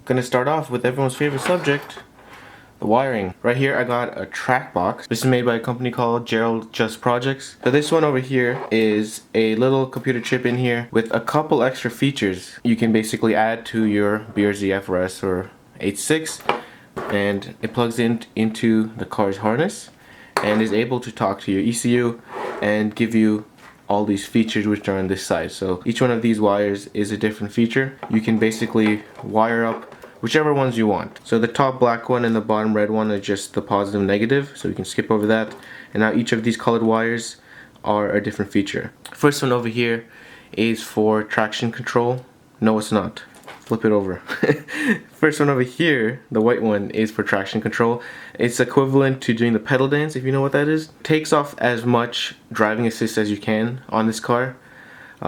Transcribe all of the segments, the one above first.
Gonna start off with everyone's favorite subject, the wiring. Right here I got a Trac Box. This is made by a company called Gerald Just Projects. So this one over here is a little computer chip in here with a couple extra features you can basically add to your BRZ FRS or H6, and it plugs into the car's harness and is able to talk to your ECU and give you all these features which are on this side. So each one of these wires is a different feature. You can basically wire up whichever ones you want. So the top black one and the bottom red one are just the positive and negative, so we can skip over that. And now each of these colored wires are a different feature. First one over here is for traction control. No, it's not. Flip it over. First one over here, the white one, is for traction control. It's equivalent to doing the pedal dance, if you know what that is. Takes off as much driving assist as you can on this car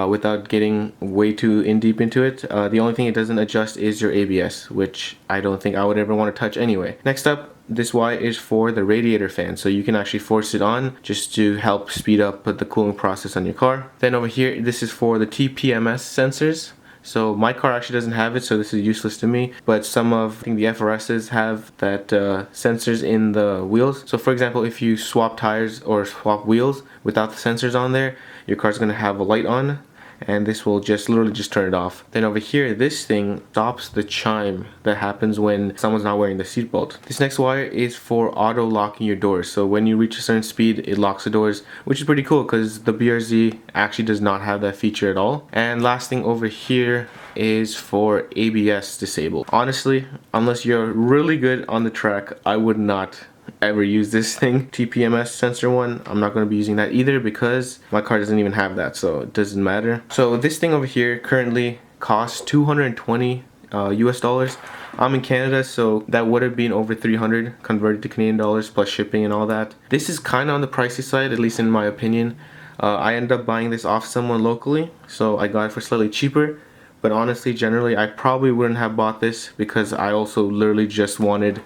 without getting way too in deep into it. The only thing it doesn't adjust is your ABS, which I don't think I would ever want to touch anyway. Next up, this wire is for the radiator fan, so you can actually force it on just to help speed up the cooling process on your car. Then over here, this is for the TPMS sensors. So my car actually doesn't have it, so this is useless to me, but some of, I think, the FRSs have that sensors in the wheels. So for example, if you swap tires or swap wheels without the sensors on there, your car's going to have a light on, and this will just literally just turn it off. Then over here, this thing stops the chime that happens when someone's not wearing the seatbelt. This next wire is for auto locking your doors. So when you reach a certain speed, it locks the doors, which is pretty cool because the BRZ actually does not have that feature at all. And last thing over here is for ABS disabled. Honestly, unless you're really good on the track, I would not ever use this thing. TPMS sensor one, I'm not going to be using that either because my car doesn't even have that, so it doesn't matter. So this thing over here currently costs 220 US dollars. I'm in Canada, so that would have been over 300 converted to Canadian dollars plus shipping and all that. This is kind of on the pricey side, at least in my opinion. I ended up buying this off someone locally, so I got it for slightly cheaper. But honestly, generally, I probably wouldn't have bought this because I also literally just wanted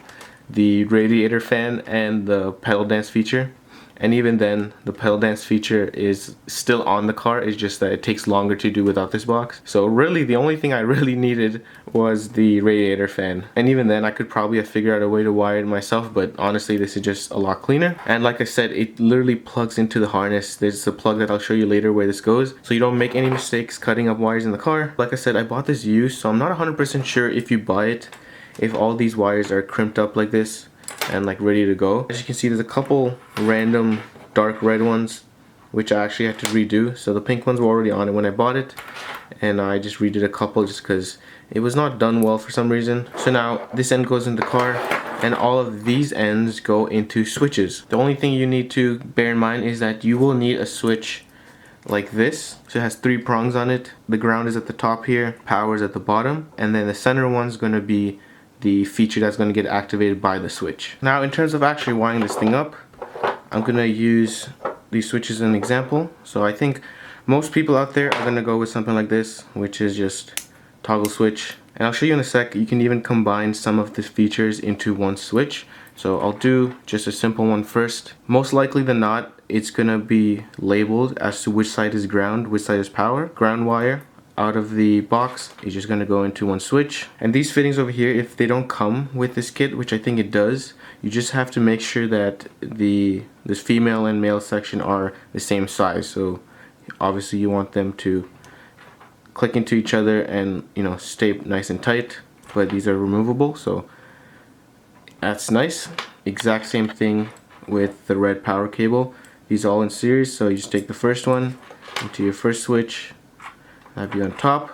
the radiator fan and the pedal dance feature, and even then the pedal dance feature is still on the car. It's just that it takes longer to do without this box. So really the only thing I really needed was the radiator fan, and even then I could probably have figured out a way to wire it myself, but honestly this is just a lot cleaner. And like I said, it literally plugs into the harness. There's a plug that I'll show you later where this goes, so you don't make any mistakes cutting up wires in the car. Like I said, I bought this used, so I'm not 100% sure if you buy it if all these wires are crimped up like this and like ready to go. As you can see, there's a couple random dark red ones which I actually had to redo. So the pink ones were already on it when I bought it, and I just redid a couple just because it was not done well for some reason. So now this end goes in the car and all of these ends go into switches. The only thing you need to bear in mind is that you will need a switch like this. So it has 3 prongs on it. The ground is at the top here, power is at the bottom, and then the center one's going to be the feature that's going to get activated by the switch. Now in terms of actually wiring this thing up, I'm going to use these switches as an example. So I think most people out there are going to go with something like this, which is just toggle switch. And I'll show you in a sec, you can even combine some of the features into one switch. So I'll do just a simple one first. Most likely than not, it's going to be labeled as to which side is ground, which side is power. Ground wire out of the box is just going to go into one switch. And these fittings over here, if they don't come with this kit, which I think it does, you just have to make sure that this female and male section are the same size. So obviously you want them to click into each other and, you know, stay nice and tight, but these are removable, so that's nice. Exact same thing with the red power cable. These are all in series, so you just take the first one into your first switch, that'd be on top,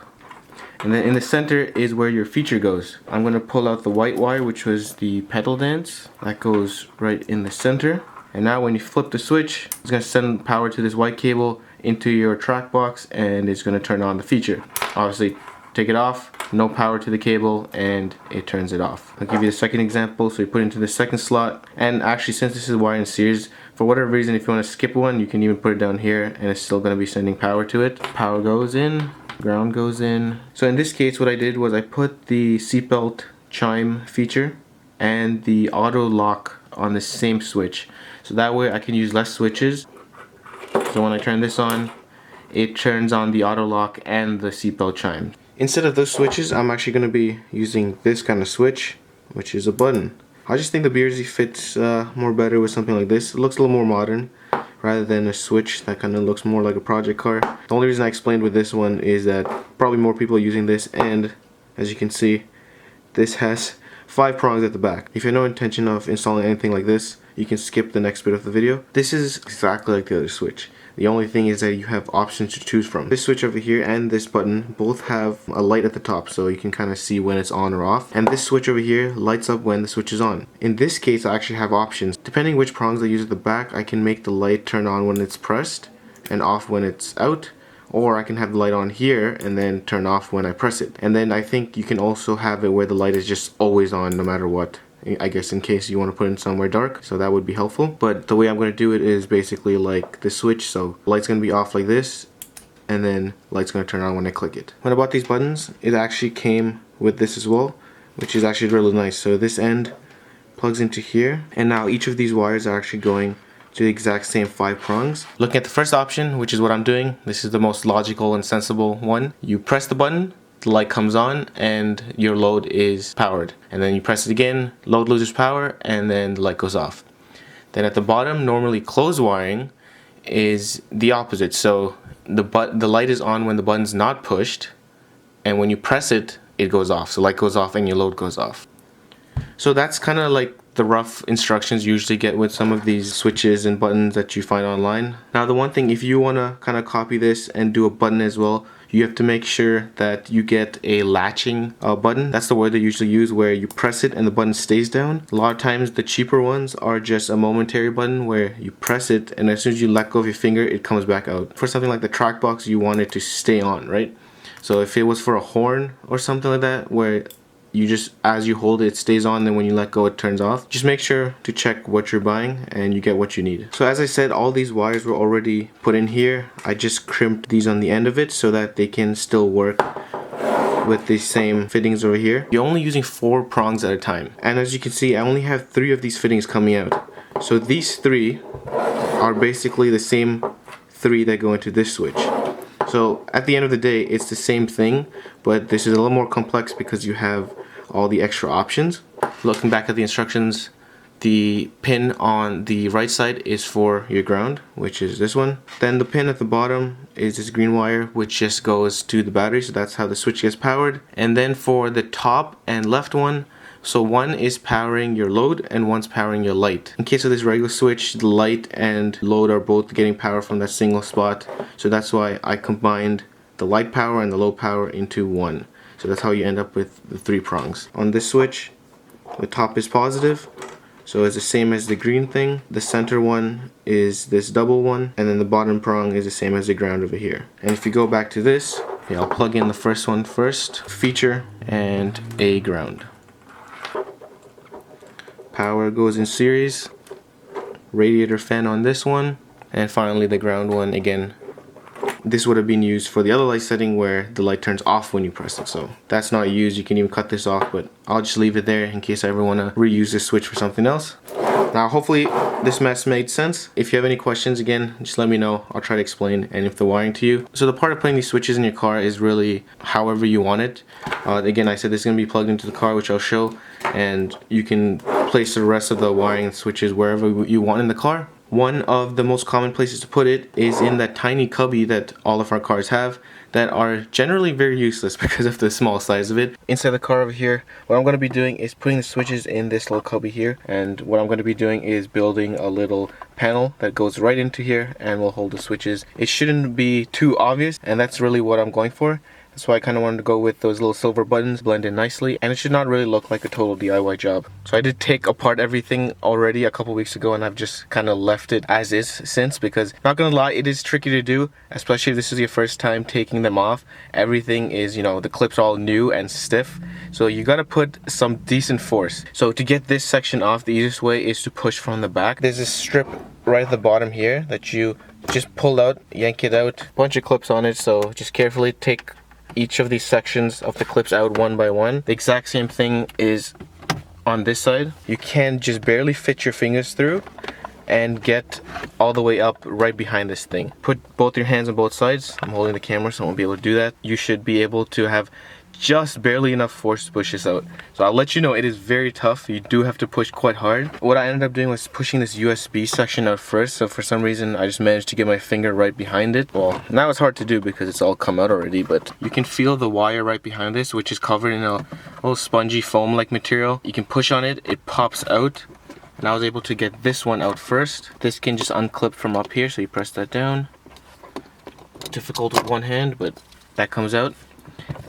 and then in the center is where your feature goes. I'm going to pull out the white wire, which was the pedal dance. That goes right in the center, and now when you flip the switch, it's going to send power to this white cable into your Trac Box, and it's going to turn on the feature. Obviously take it off, no power to the cable, and it turns it off. I'll give you the second example. So you put it into the second slot, and actually since this is wired in series, for whatever reason, if you want to skip one, you can even put it down here and it's still going to be sending power to it. Power goes in, ground goes in. So in this case, what I did was I put the seatbelt chime feature and the auto lock on the same switch, so that way I can use less switches. So when I turn this on, it turns on the auto lock and the seatbelt chime. Instead of those switches, I'm actually going to be using this kind of switch, which is a button. I just think the BRZ fits more better with something like this. It looks a little more modern rather than a switch that kind of looks more like a project car. The only reason I explained with this one is that probably more people are using this, and as you can see, this has 5 prongs at the back. If you have no intention of installing anything like this, you can skip the next bit of the video. This is exactly like the other switch. The only thing is that you have options to choose from. This switch over here and this button both have a light at the top, so you can kind of see when it's on or off. And this switch over here lights up when the switch is on. In this case, I actually have options. Depending which prongs I use at the back, I can make the light turn on when it's pressed and off when it's out. Or I can have the light on here and then turn off when I press it. And then I think you can also have it where the light is just always on no matter what. I guess in case you want to put it somewhere dark, so that would be helpful. But the way I'm going to do it is basically like the switch, so light's going to be off like this, and then light's going to turn on when I click it. When I bought these buttons, it actually came with this as well, which is actually really nice. So this end plugs into here, and now each of these wires are actually going to the exact same 5 prongs. Looking at the first option, which is what I'm doing, this is the most logical and sensible one. You press the button, the light comes on, and your load is powered. And then you press it again, load loses power, and then the light goes off. Then at the bottom, normally closed wiring is the opposite. So the light is on when the button's not pushed, and when you press it, it goes off. So light goes off and your load goes off. So that's kind of like the rough instructions you usually get with some of these switches and buttons that you find online. Now the one thing, if you want to kind of copy this and do a button as well, you have to make sure that you get a latching button. That's the word they usually use, where you press it and the button stays down. A lot of times the cheaper ones are just a momentary button where you press it and as soon as you let go of your finger, it comes back out. For something like the Trac Box, you want it to stay on, right? So if it was for a horn or something like that, where you just, as you hold it, it stays on, then when you let go it turns off. Just make sure to check what you're buying and you get what you need. So as I said, all these wires were already put in here. I just crimped these on the end of it so that they can still work with the same fittings over here. You're only using 4 prongs at a time, and as you can see, I only have 3 of these fittings coming out. So these 3 are basically the same 3 that go into this switch. So at the end of the day, it's the same thing, but this is a little more complex because you have all the extra options. Looking back at the instructions, the pin on the right side is for your ground, which is this one. Then the pin at the bottom is this green wire, which just goes to the battery, so that's how the switch gets powered. And then for the top and left one, so one is powering your load and one's powering your light. In case of this regular switch, the light and load are both getting power from that single spot, so that's why I combined the light power and the low power into one. So that's how you end up with the 3 prongs. On this switch, the top is positive, so it's the same as the green thing. The center one is this double one, and then the bottom prong is the same as the ground over here. And if you go back to this, yeah, I'll plug in the first one first. Feature and a ground. Power goes in series. Radiator fan on this one, and finally the ground one again. This would have been used for the other light setting where the light turns off when you press it, so that's not used. You can even cut this off, but I'll just leave it there in case I ever want to reuse this switch for something else. Now hopefully this mess made sense. If you have any questions, again, just let me know. I'll try to explain and if the wiring to you. So the part of putting these switches in your car is really however you want it. Again, I said this is going to be plugged into the car, which I'll show, and you can place the rest of the wiring and switches wherever you want in the car. One of the most common places to put it is in that tiny cubby that all of our cars have that are generally very useless because of the small size of it. Inside the car over here, what I'm going to be doing is putting the switches in this little cubby here, and what I'm going to be doing is building a little panel that goes right into here and will hold the switches. It shouldn't be too obvious, and that's really what I'm going for. That's why I kind of wanted to go with those little silver buttons, blend in nicely, and it should not really look like a total DIY job. So I did take apart everything already a couple weeks ago, and I've just kind of left it as is since, because not gonna lie, it is tricky to do, especially if this is your first time taking them off. Everything is, you know, the clips are all new and stiff, so you gotta put some decent force. So to get this section off, the easiest way is to push from the back. There's a strip right at the bottom here that you just pull out, yank it out, bunch of clips on it, so just carefully take each of these sections of the clips out one by one. The exact same thing is on this side. You can just barely fit your fingers through, and get all the way up right behind this thing. Put both your hands on both sides. I'm holding the camera so I won't be able to do that. You should be able to have just barely enough force to push this out. So I'll let you know, it is very tough. You do have to push quite hard. What I ended up doing was pushing this USB section out first. So for some reason I just managed to get my finger right behind it. Well, now it's hard to do because it's all come out already, but you can feel the wire right behind this, which is covered in a little spongy foam like material. You can push on it, it pops out. And I was able to get this one out first. This can just unclip from up here, so you press that down. Difficult with one hand, but that comes out.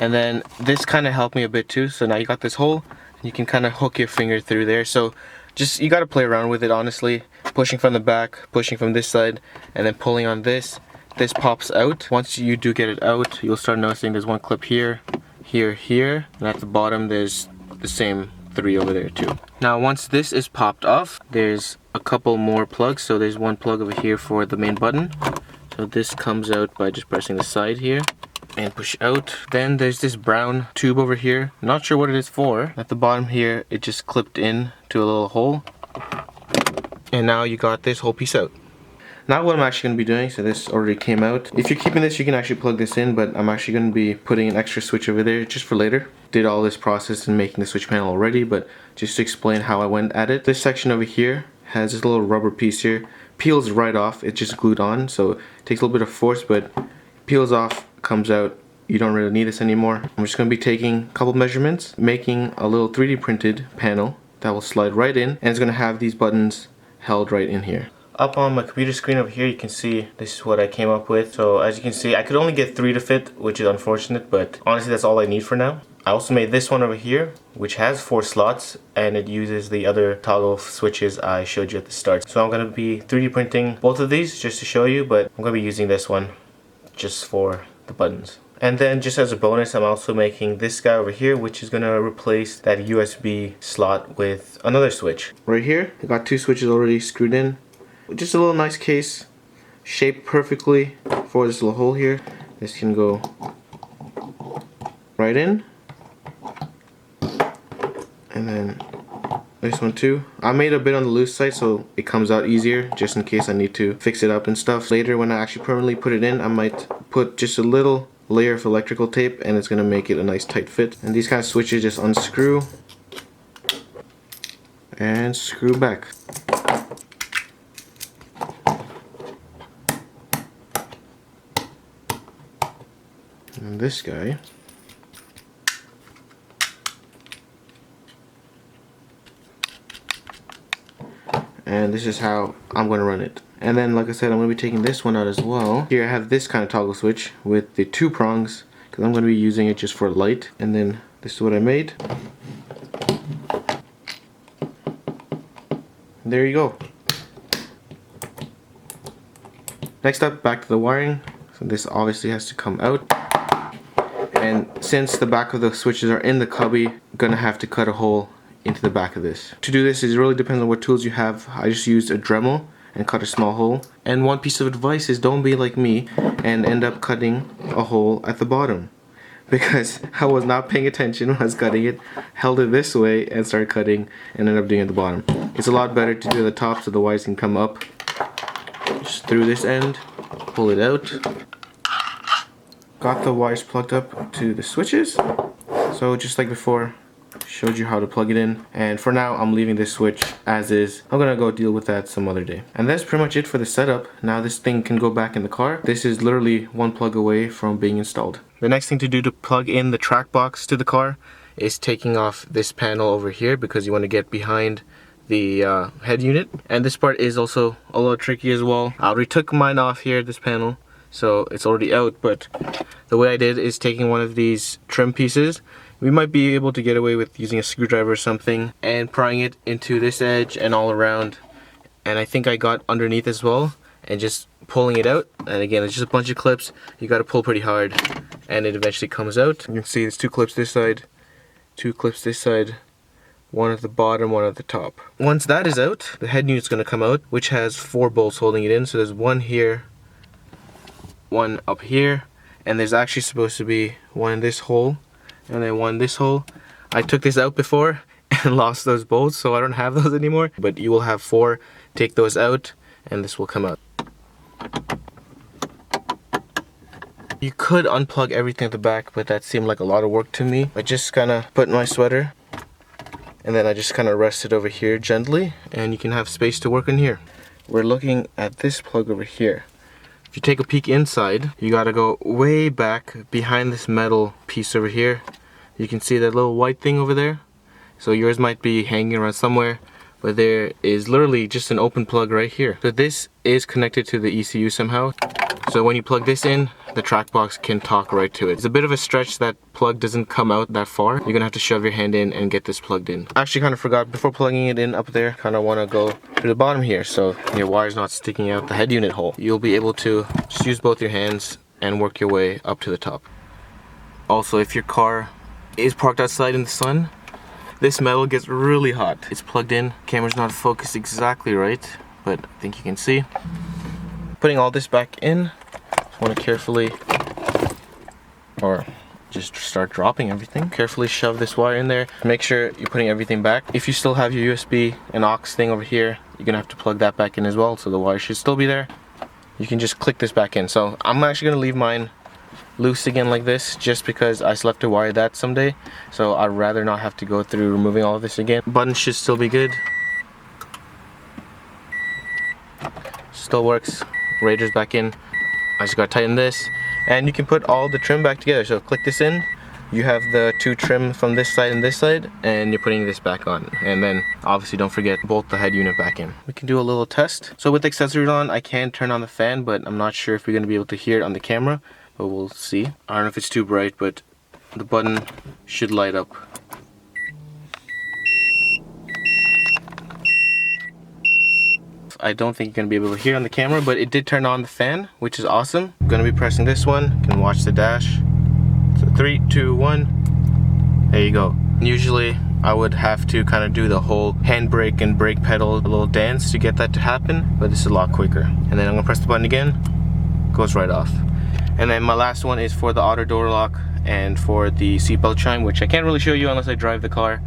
And then this kind of helped me a bit too. So now you got this hole, and you can kind of hook your finger through there. So just, you got to play around with it, honestly. Pushing from the back, pushing from this side, and then pulling on this. This pops out. Once you do get it out, you'll start noticing there's one clip here, here, and at the bottom there's the same 3 over there too. Now once this is popped off, there's a couple more plugs. So there's one plug over here for the main button. So this comes out by just pressing the side here and push out. Then there's this brown tube over here. Not sure what it is for. At the bottom here, it just clipped in to a little hole. And now you got this whole piece out. Now what I'm actually going to be doing, so this already came out. If you're keeping this, you can actually plug this in, but I'm actually going to be putting an extra switch over there just for later. Did all this process in making the switch panel already, but just to explain how I went at it. This section over here has this little rubber piece here. Peels right off, it's just glued on, so it takes a little bit of force, but peels off, comes out. You don't really need this anymore. I'm just going to be taking a couple measurements, making a little 3D printed panel that will slide right in, and it's going to have these buttons held right in here. Up on my computer screen over here, you can see this is what I came up with. So as you can see, I could only get 3 to fit, which is unfortunate, but honestly that's all I need for now. I also made this one over here, which has 4 slots, and it uses the other toggle switches I showed you at the start. So I'm going to be 3D printing both of these just to show you, but I'm going to be using this one just for the buttons. And then just as a bonus, I'm also making this guy over here, which is going to replace that USB slot with another switch. Right here, I got 2 switches already screwed in. Just a little nice case, shaped perfectly for this little hole here. This can go right in, and then this one too. I made a bit on the loose side so it comes out easier, just in case I need to fix it up and stuff. Later when I actually permanently put it in, I might put just a little layer of electrical tape, and it's going to make it a nice tight fit. And these kind of switches just unscrew and screw back. And this guy, and this is how I'm going to run it. And then like I said, I'm going to be taking this one out as well. Here I have this kind of toggle switch with the 2 prongs, because I'm going to be using it just for light. And then this is what I made. There you go. Next up, back to the wiring. So this obviously has to come out. And since the back of the switches are in the cubby, I'm gonna have to cut a hole into the back of this. To do this, it really depends on what tools you have. I just used a Dremel and cut a small hole. And one piece of advice is don't be like me and end up cutting a hole at the bottom, because I was not paying attention when I was cutting it, held it this way and started cutting and ended up doing it at the bottom. It's a lot better to do the top so the wires can come up. Just through this end, pull it out. Got the wires plugged up to the switches. So just like before, showed you how to plug it in. And for now, I'm leaving this switch as is. I'm gonna go deal with that some other day. And that's pretty much it for the setup. Now this thing can go back in the car. This is literally one plug away from being installed. The next thing to do to plug in the Trac Box to the car is taking off this panel over here, because you want to get behind the head unit. And this part is also a little tricky as well. I already took mine off here, this panel, so it's already out, but the way I did is taking one of these trim pieces. We might be able to get away with using a screwdriver or something and prying it into this edge and all around. And I think I got underneath as well, and just pulling it out. And again, it's just a bunch of clips. You got to pull pretty hard and it eventually comes out. You can see there's 2 clips this side, 2 clips this side, one at the bottom, one at the top. Once that is out, the head unit's going to come out, which has 4 bolts holding it in. So there's one here, one up here, and there's actually supposed to be one in this hole and then one in this hole. I took this out before and lost those bolts, so I don't have those anymore, but you will have 4 take those out and this will come out. You could unplug everything at the back, but that seemed like a lot of work to me. I just kind of put my sweater and then I just kind of rest it over here gently, and you can have space to work in here. We're looking at this plug over here. If you take a peek inside, you gotta go way back behind this metal piece over here. You can see that little white thing over there. So yours might be hanging around somewhere, but there is literally just an open plug right here. So this is connected to the ECU somehow. So when you plug this in, the Trac Box can talk right to it. It's a bit of a stretch, that plug doesn't come out that far. You're gonna have to shove your hand in and get this plugged in. I actually kind of forgot, before plugging it in up there, kind of want to go to the bottom here so your wire's not sticking out the head unit hole. You'll be able to just use both your hands and work your way up to the top. Also, if your car is parked outside in the sun, this metal gets really hot. It's plugged in, camera's not focused exactly right, but I think you can see. Putting all this back in, just want to carefully, or just start dropping everything. Carefully shove this wire in there. Make sure you're putting everything back. If you still have your USB and aux thing over here, you're gonna have to plug that back in as well, so the wire should still be there. You can just click this back in. So I'm actually gonna leave mine loose again like this, just because I still have to wire that someday. So I'd rather not have to go through removing all of this again. Buttons should still be good. Still works. Radiator's back in. I just gotta tighten this, and you can put all the trim back together. So click this in, you have the two trim from this side and this side, and you're putting this back on. And then obviously don't forget, bolt the head unit back in. We can do a little test. So with the accessories on, I can turn on the fan, but I'm not sure if we're gonna be able to hear it on the camera, but we'll see. I don't know if it's too bright, but the button should light up. I don't think you're going to be able to hear on the camera, but it did turn on the fan, which is awesome. I'm going to be pressing this one. You can watch the dash. So 3, 2, 1. There you go. Usually I would have to kind of do the whole handbrake and brake pedal a little dance to get that to happen, but this is a lot quicker. And then I'm going to press the button again. Goes right off. And then my last one is for the auto door lock and for the seatbelt chime, which I can't really show you unless I drive the car.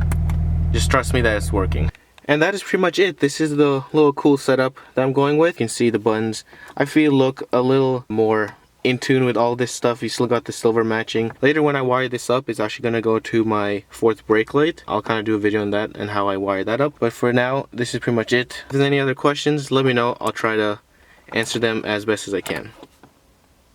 Just trust me that it's working. And that is pretty much it. This is the little cool setup that I'm going with. You can see the buttons, I feel, look a little more in tune with all this stuff. You still got the silver matching. Later when I wire this up, it's actually going to go to my 4th brake light. I'll kind of do a video on that and how I wire that up. But for now, this is pretty much it. If there's any other questions, let me know. I'll try to answer them as best as I can.